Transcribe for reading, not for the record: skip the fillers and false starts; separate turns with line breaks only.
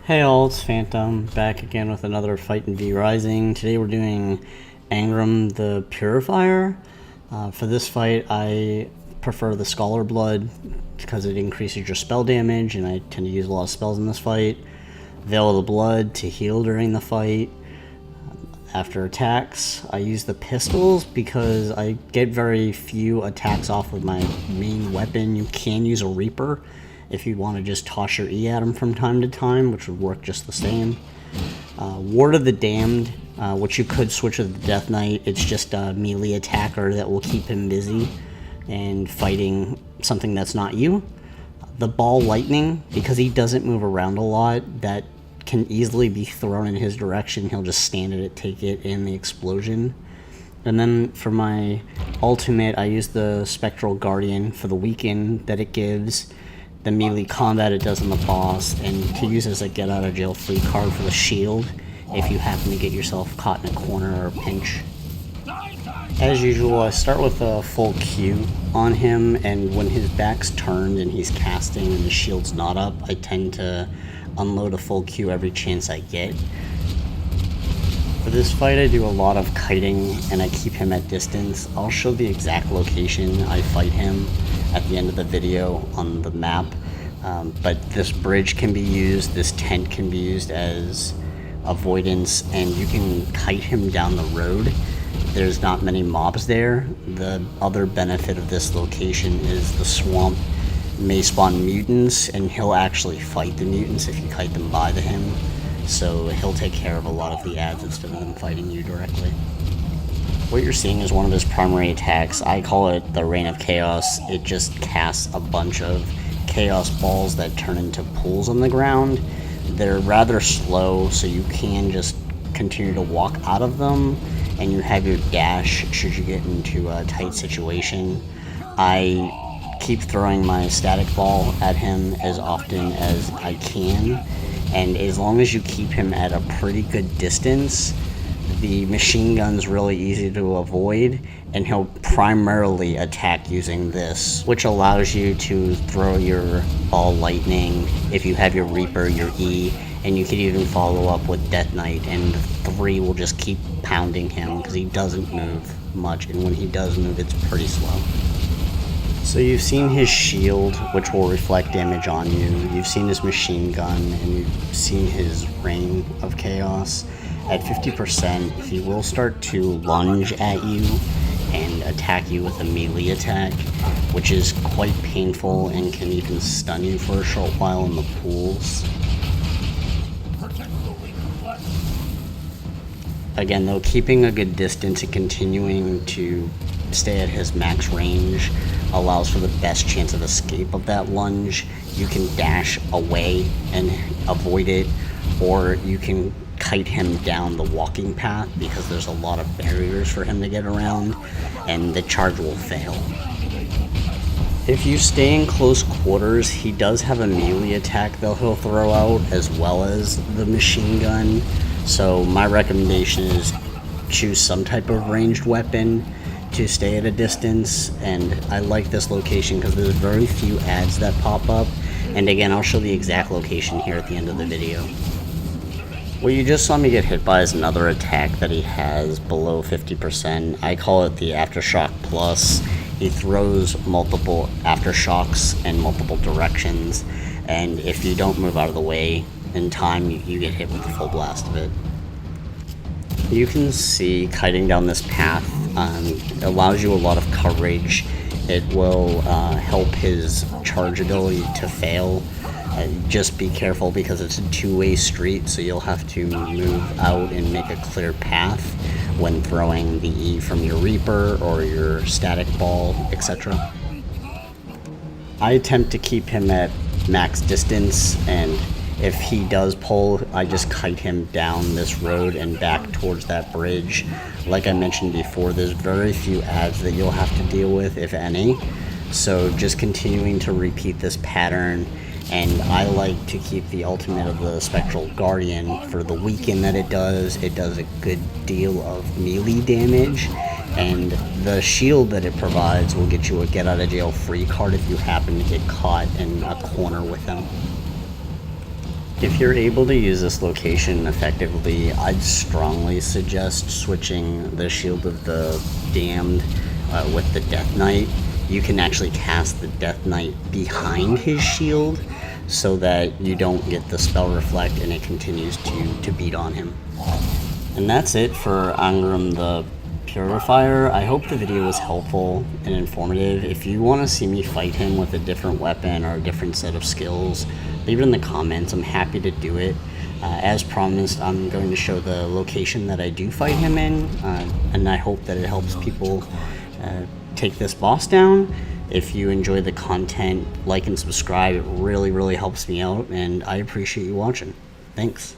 Hey all, it's Phantom, back again with another fight in V Rising. Today we're doing Angram the Purifier. For this fight, I prefer the Scholar Blood because it increases your spell damage, and I tend to use a lot of spells in this fight. Veil of the Blood to heal during the fight. After attacks, I use the pistols because I get very few attacks off with my main weapon. You can use a Reaper if you want to just toss your E at him from time to time, which would work just the same. Ward of the Damned, which you could switch with the Death Knight. It's just a melee attacker that will keep him busy and fighting something that's not you. The Ball Lightning, because he doesn't move around a lot, that can easily be thrown in his direction. He'll just stand at it, take it, and the explosion. And then for my ultimate, I use the Spectral Guardian for the weaken that it gives, the melee combat it does on the boss, and to use as a get out of jail free card for the shield if you happen to get yourself caught in a corner or a pinch. As usual, I start with a full Q on him, and when his back's turned and he's casting and the shield's not up, I tend to unload a full Q every chance I get. For this fight, I do a lot of kiting and I keep him at distance. I'll show the exact location I fight him at the end of the video on the map, but this bridge can be used, this tent can be used as avoidance, and you can kite him down the road. There's not many mobs there. The other benefit of this location is the swamp may spawn mutants, and he'll actually fight the mutants if you kite them by to him, so he'll take care of a lot of the ads instead of them fighting you directly. What you're seeing is one of his primary attacks. I call it the Reign of Chaos. It just casts a bunch of chaos balls that turn into pools on the ground. They're rather slow, so you can just continue to walk out of them, and you have your dash should you get into a tight situation. I keep throwing my static ball at him as often as I can, and as long as you keep him at a pretty good distance, the machine gun's really easy to avoid, and he'll primarily attack using this, which allows you to throw your Ball Lightning if you have your Reaper, your E, and you can even follow up with Death Knight, and 3 will just keep pounding him because he doesn't move much, and when he does move, it's pretty slow. So you've seen his shield, which will reflect damage on you. You've seen his machine gun, and you've seen his Reign of Chaos. At 50%, he will start to lunge at you and attack you with a melee attack, which is quite painful and can even stun you for a short while in the pools. Again though, keeping a good distance and continuing to stay at his max range allows for the best chance of escape of that lunge. You can dash away and avoid it, or you can kite him down the walking path because there's a lot of barriers for him to get around, and the charge will fail. If you stay in close quarters, he does have a melee attack that he'll throw out as well as the machine gun, so my recommendation is choose some type of ranged weapon to stay at a distance. And I like this location because there's very few ads that pop up, and again, I'll show the exact location here at the end of the video. What you just saw me get hit by is another attack that he has below 50%. I call it the Aftershock Plus. He throws multiple aftershocks in multiple directions, and if you don't move out of the way in time, you get hit with the full blast of it. You can see kiting down this path allows you a lot of coverage. It will help his charge ability to fail. Just be careful because it's a two-way street, so you'll have to move out and make a clear path when throwing the E from your Reaper or your static ball, etc. I attempt to keep him at max distance, and if he does pull, I just kite him down this road and back towards that bridge. Like I mentioned before, there's very few ads that you'll have to deal with, if any, so just continuing to repeat this pattern. And I like to keep the ultimate of the Spectral Guardian for the weaken that it does. It does a good deal of melee damage, and the shield that it provides will get you a get out of jail free card if you happen to get caught in a corner with them. If you're able to use this location effectively, I'd strongly suggest switching the Shield of the Damned with the Death Knight. You can actually cast the Death Knight behind his shield so that you don't get the spell reflect and it continues to beat on him. And that's it for Angram the Purifier. I hope the video was helpful and informative. If you want to see me fight him with a different weapon or a different set of skills, leave it in the comments. I'm happy to do it. As promised, I'm going to show the location that I do fight him in, and I hope that it helps people take this boss down. If you enjoy the content, like and subscribe. It really helps me out, and I appreciate you watching. Thanks.